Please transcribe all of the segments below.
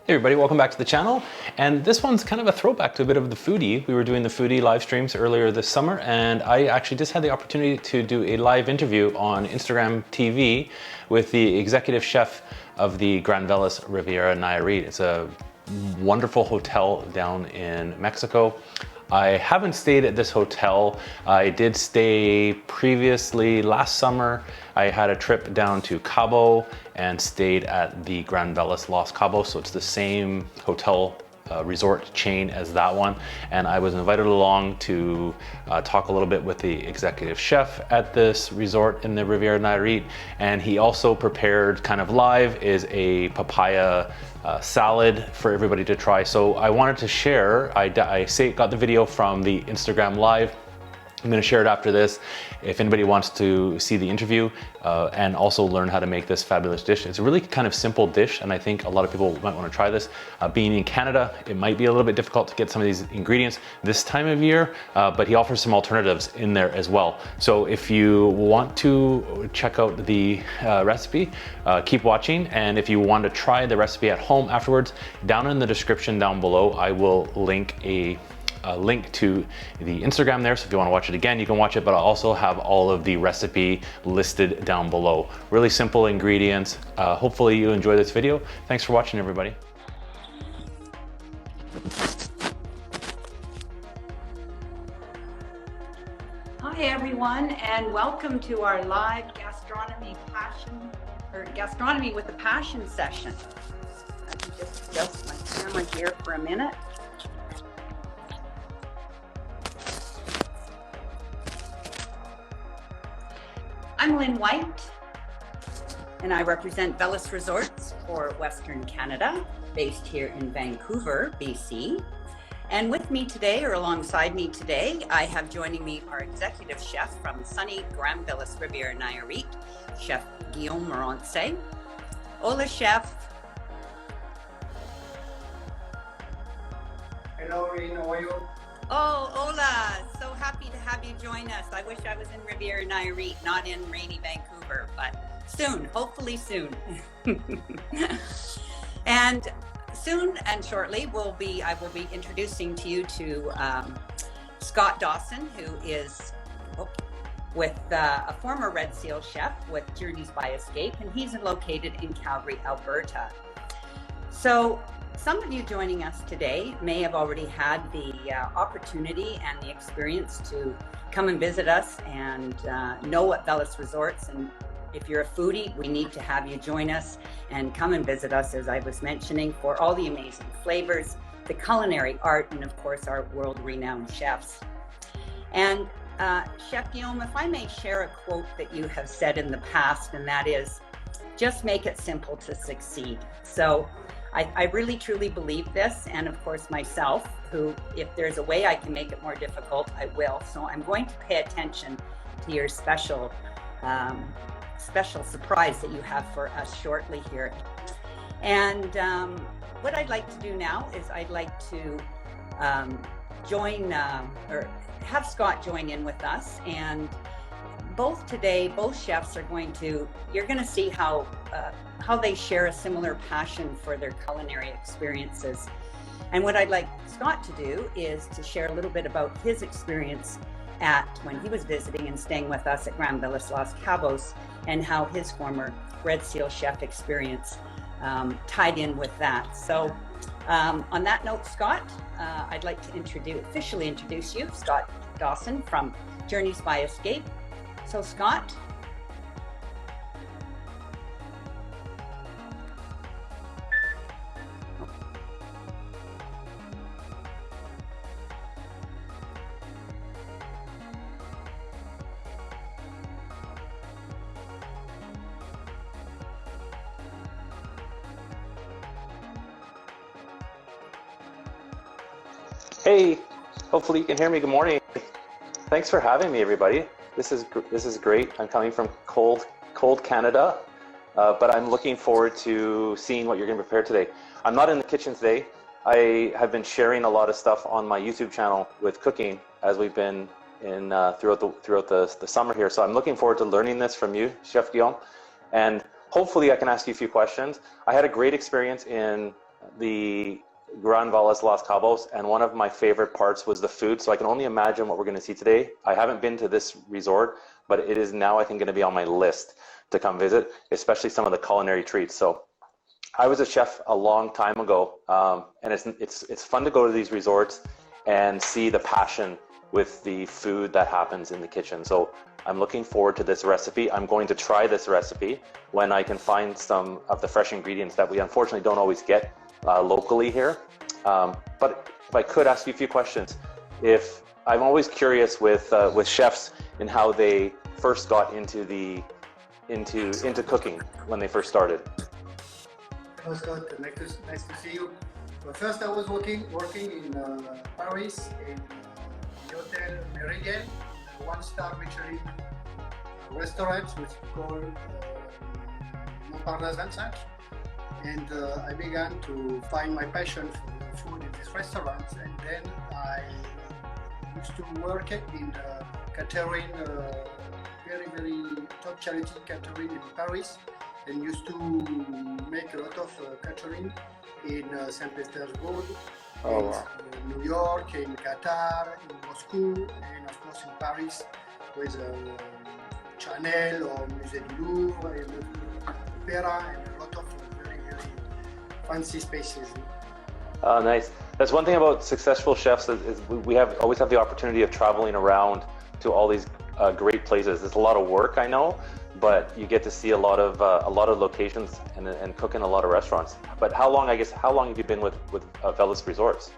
Hey everybody, welcome back to the channel. And this one's kind of a throwback to a bit of the foodie. We were doing the foodie live streams earlier this summer, and I actually just had the opportunity to do a live interview on Instagram TV with the executive chef of the Velas Riviera Nayarit. It's a wonderful hotel down in Mexico. I haven't stayed at this hotel. I did stay previously last summer. I had a trip down to Cabo and stayed at the Gran Velas Los Cabos, so it's the same hotel resort chain as that one. And I was invited along to talk a little bit with the executive chef at this resort in the Riviera Nayarit. And he also prepared kind of live is a papaya salad for everybody to try. So I wanted to share, I got the video from the Instagram live. I'm going to share it after this if anybody wants to see the interview and also learn how to make this fabulous dish. It's a really kind of simple dish, and I think a lot of people might want to try this. Being in Canada, it might be a little bit difficult to get some of these ingredients this time of year, but he offers some alternatives in there as well. So if you want to check out the recipe, keep watching. And if you want to try the recipe at home afterwards, down in the description down below, I will link a link to the Instagram there, so if you want to watch it again you can watch it, but I'll also have all of the recipe listed down below. Really simple ingredients. Hopefully you enjoy this video. Thanks for watching, everybody. Hi everyone, and welcome to our live gastronomy with a passion session. Let me just adjust my camera here for a minute. I'm Lynn White, and I represent Velas Resorts for Western Canada, based here in Vancouver, BC. And with me today, or alongside me today, I have joining me our executive chef from sunny Gran Velas Riviera Nayarit, Chef Guillaume Mornce. Hola, chef. Hello, Lynn, how are you? Oh, hola. So happy to have you join us. I wish I was in Riviera Nayarit, not in rainy Vancouver, but soon, hopefully soon. And soon and shortly, I will be introducing to you to Scott Dawson, who is with a former Red Seal chef with Journeys by Escape, and he's located in Calgary, Alberta. So some of you joining us today may have already had the opportunity and the experience to come and visit us and know at Velas Resorts. And if you're a foodie, we need to have you join us and come and visit us, as I was mentioning, for all the amazing flavors, the culinary art, and of course our world-renowned chefs. And Chef Guillaume, if I may share a quote that you have said in the past, and that is, just make it simple to succeed. So I really truly believe this, and of course myself, who, if there's a way I can make it more difficult, I will. So I'm going to pay attention to your special surprise that you have for us shortly here. And what I'd like to do now is I'd like to have Scott join in with us, and both chefs are you're going to see how they share a similar passion for their culinary experiences. And what I'd like Scott to do is to share a little bit about his experience when he was visiting and staying with us at Gran Velas Los Cabos, and how his former Red Seal chef experience tied in with that. So on that note, Scott, I'd like to officially introduce you, Scott Dawson from Journeys by Escape. So Scott. Hey, hopefully you can hear me. Good morning. Thanks for having me, everybody. This is great. I'm coming from cold Canada, but I'm looking forward to seeing what you're going to prepare today. I'm not in the kitchen today. I have been sharing a lot of stuff on my YouTube channel with cooking as we've been in throughout the summer here. So I'm looking forward to learning this from you, Chef Guillaume, and hopefully I can ask you a few questions. I had a great experience in the Gran Velas Los Cabos, and one of my favorite parts was the food. So I can only imagine what we're going to see today. I haven't been to this resort, but it is now, I think, going to be on my list to come visit, especially some of the culinary treats. So I was a chef a long time ago, and it's fun to go to these resorts and see the passion with the food that happens in the kitchen. So I'm looking forward to this recipe. I'm going to try this recipe when I can find some of the fresh ingredients that we unfortunately don't always get locally here. But if I could ask you a few questions, if I'm always curious with chefs in how they first got into cooking when they first started. Hello Scott, nice to see you. Well, first I was working in Paris in the Hotel Meridian, a one-star Michelin restaurant which is called Montparnasse 25. And I began to find my passion for the food in this restaurant, and then I used to work in catering, very top charity catering in Paris, and used to make a lot of catering in St. Petersburg, New York, in Qatar, in Moscow, and of course in Paris with Chanel or Musée du Louvre, and Opera, and a lot of very fancy spaces. Oh, nice. That's one thing about successful chefs is we always have the opportunity of traveling around to all these great places. It's a lot of work, I know, but you get to see a lot of locations and cook in a lot of restaurants. But how long have you been with Velas Resorts?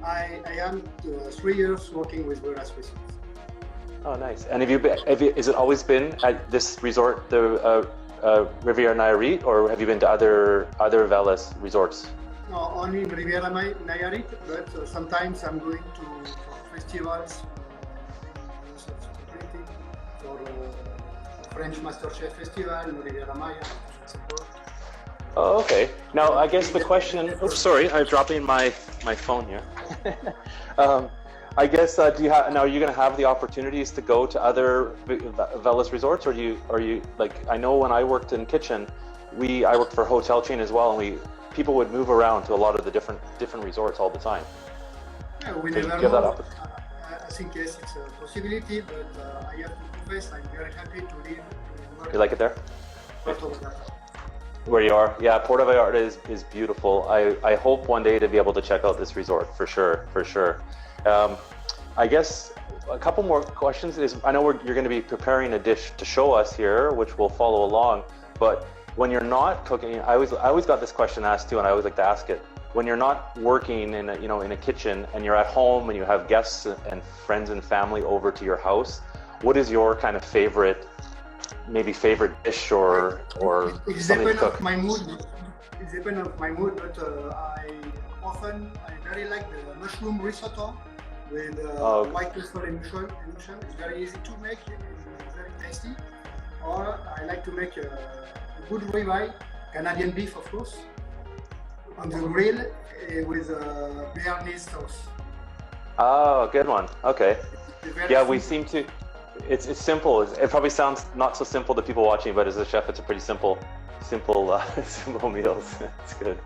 I am 3 years working with Velas Resorts. Oh, nice. And has it always been at this resort, the Riviera Nayarit, or have you been to other Velas resorts? No, only in Riviera Nayarit, but sometimes I'm going to festivals, for French MasterChef Festival in Riviera Maya. Oh, okay. Now, I guess the question. Oops, sorry, I'm dropping my phone here. I guess are you going to have the opportunities to go to other Velas resorts, or are you like, I know when I worked in kitchen, I worked for a hotel chain as well, and people would move around to a lot of the different resorts all the time. Yeah, we never know. I think yes, it's a possibility, but I have to confess, I'm very happy to live. You like it there? Puerto Vallarta. Where you are? Yeah, Puerto Vallarta is beautiful. I hope one day to be able to check out this resort for sure. I guess a couple more questions is, I know you're going to be preparing a dish to show us here, which we'll follow along, but when you're not cooking, I always got this question asked too, and I always like to ask it. When you're not working in a kitchen and you're at home and you have guests and friends and family over to your house, what is your kind of favorite dish or something to cook? It depends on my mood, but I very like the mushroom risotto with white pepper emulsion. It's very easy to make, it's very tasty. Or I like to make a good ribeye, Canadian beef of course, on the grill with béarnaise sauce. Oh, good one. Okay. Yeah, we seem to. It's simple. It probably sounds not so simple to people watching, but as a chef, it's a pretty simple meals. It's good.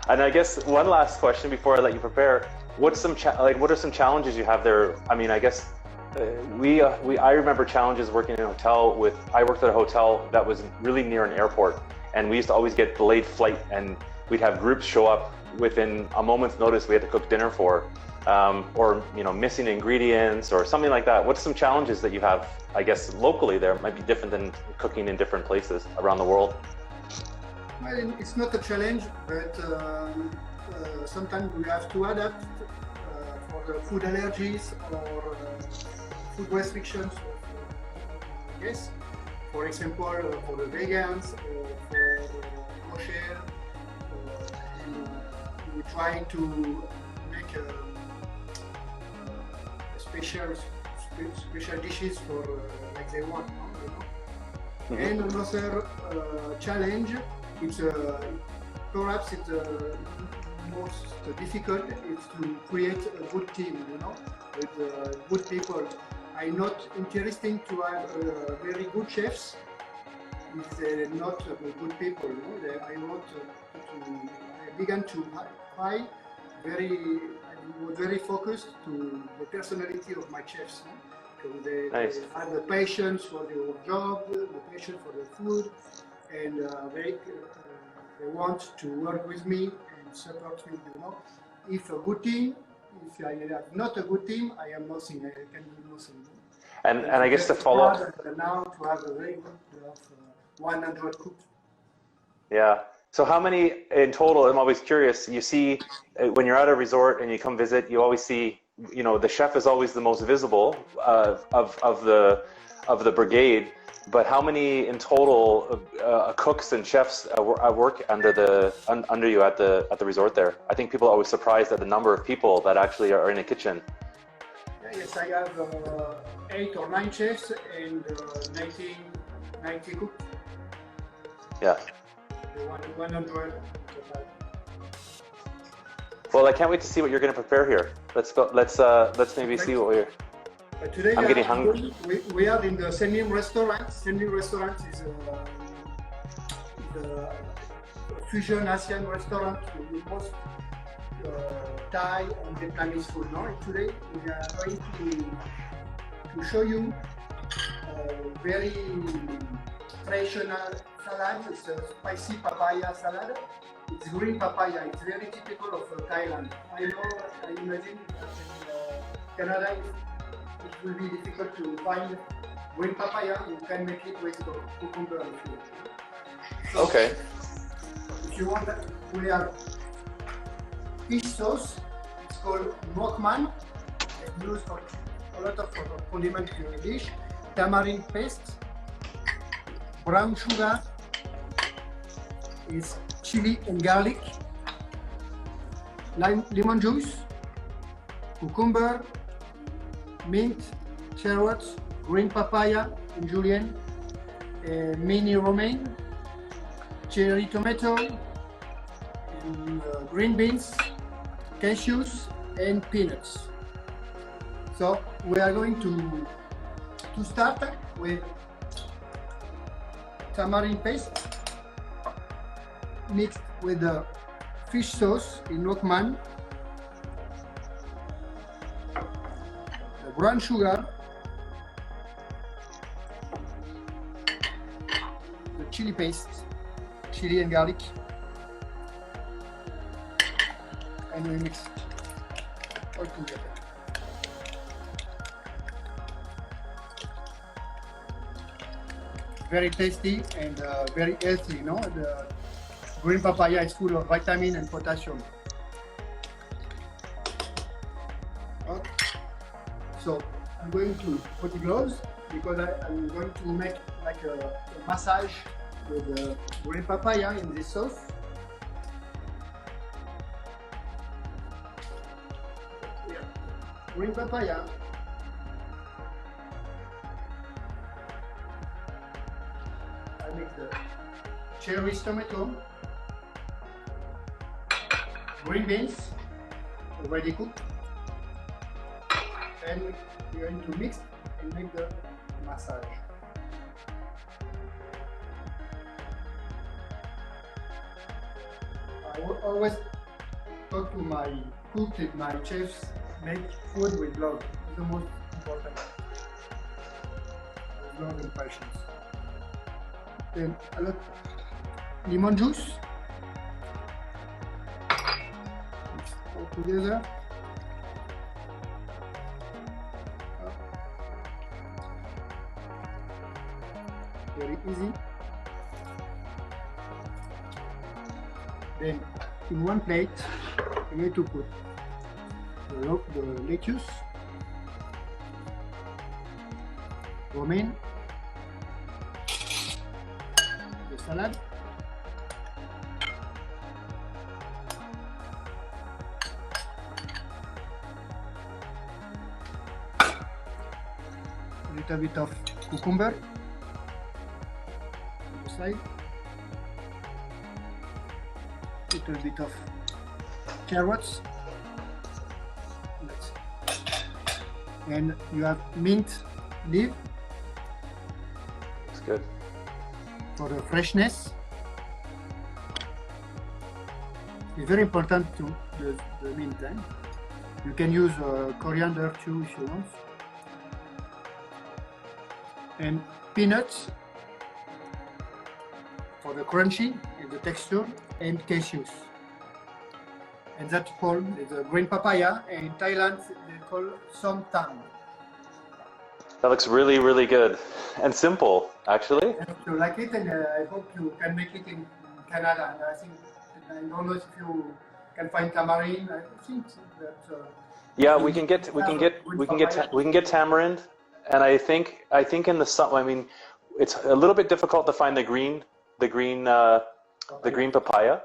And I guess one last question before I let you prepare. What are some challenges you have there? I mean, I guess I remember challenges working in a hotel I worked at a hotel that was really near an airport, and we used to always get delayed flight, and we'd have groups show up within a moment's notice we had to cook dinner for, or missing ingredients or something like that. What's some challenges that you have, I guess, locally there? Might be different than cooking in different places around the world. Well, it's not a challenge, but sometimes we have to adapt for the food allergies or food restrictions of guests. For example, for the vegans or for kosher, we try to make special dishes for like they want. Mm-hmm. And another challenge, perhaps it's the most difficult, is to create a good team, with good people. I'm not interested to have very good chefs if they're not good people. I want to began to try I was very focused to the personality of my chefs. So Nice. they have the patience for their job, the patience for the food, and they want to work with me and support me. If a good team, if I have not a good team, I am nothing. I can do nothing. And I guess to follow up. Now to have a very good 100 cooks. Yeah. So how many in total? I'm always curious. You see, when you're at a resort and you come visit, you always see, the chef is always the most visible of the brigade. But how many in total cooks and chefs work under you at the resort there? I think people are always surprised at the number of people that actually are in a kitchen. Yes, I have 8 or 9 chefs and 90 cooks. Yeah. 100. Well, I can't wait to see what you're going to prepare here. Let's go. Let's maybe see what we're. Today I'm getting hungry. We are in the Senim restaurant. Senim restaurant is a fusion Asian restaurant with most Thai and Vietnamese food. No? Today we are going to show you a very traditional salad. It's a spicy papaya salad. It's green papaya. It's very typical of Thailand. I imagine that in Canada it will be difficult to find green papaya. You can make it with cucumber if you want. So, Okay. if you want, we have fish sauce. It's called Mokman. It's used for a lot of condiment in the dish. Tamarind paste, brown sugar, is chili and garlic, lemon juice, cucumber, mint, carrots, green papaya and julienne, mini romaine, cherry tomato, and, green beans, cashews and peanuts. So we are going to start with tamarind paste mixed with the fish sauce in Wokman, the brown sugar, the chili paste, chili and garlic, and we mix all together. Very tasty and very healthy, The green papaya is full of vitamin and potassium. Okay. So I'm going to put the gloves because I'm going to make like a massage with the green papaya in this sauce. Yeah. Green papaya. I make the cherry tomato, green beans already cooked, and we're going to mix and make the massage. I will always talk to my cooks and my chefs, make food with love. It's the most important. Love and patience. Then a lot lemon juice. Mix all together. Very easy. Then in one plate, I'm going to put the lettuce, romaine, the salad, a little bit of cucumber on the side, a little bit of carrots, and you have mint leaf It's good. for the freshness, It's very important to the meantime. You can use coriander too if you want. And peanuts for the crunchy and the texture, and cashews. And that's called the green papaya, and in Thailand they call Som Tam. That looks really, really good and simple, actually. And if you like it, and I hope you can make it in Canada. And I think, I don't know if you can find tamarind. I think that. Yeah, we can get tamarind, and I think in the summer. I mean, it's a little bit difficult to find the green papaya.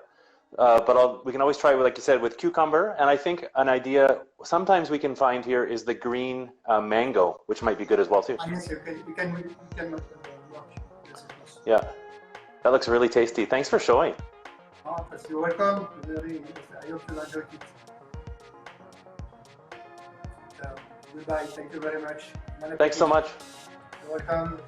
But we can always try, like you said, with cucumber. And I think an idea sometimes we can find here is the green mango, which might be good as well too. Yes, we can watch. Yes, yeah, that looks really tasty. Thanks for showing. Oh, you're welcome. I hope you enjoyed it. Goodbye. Thank you very much. Thanks so much. You're welcome.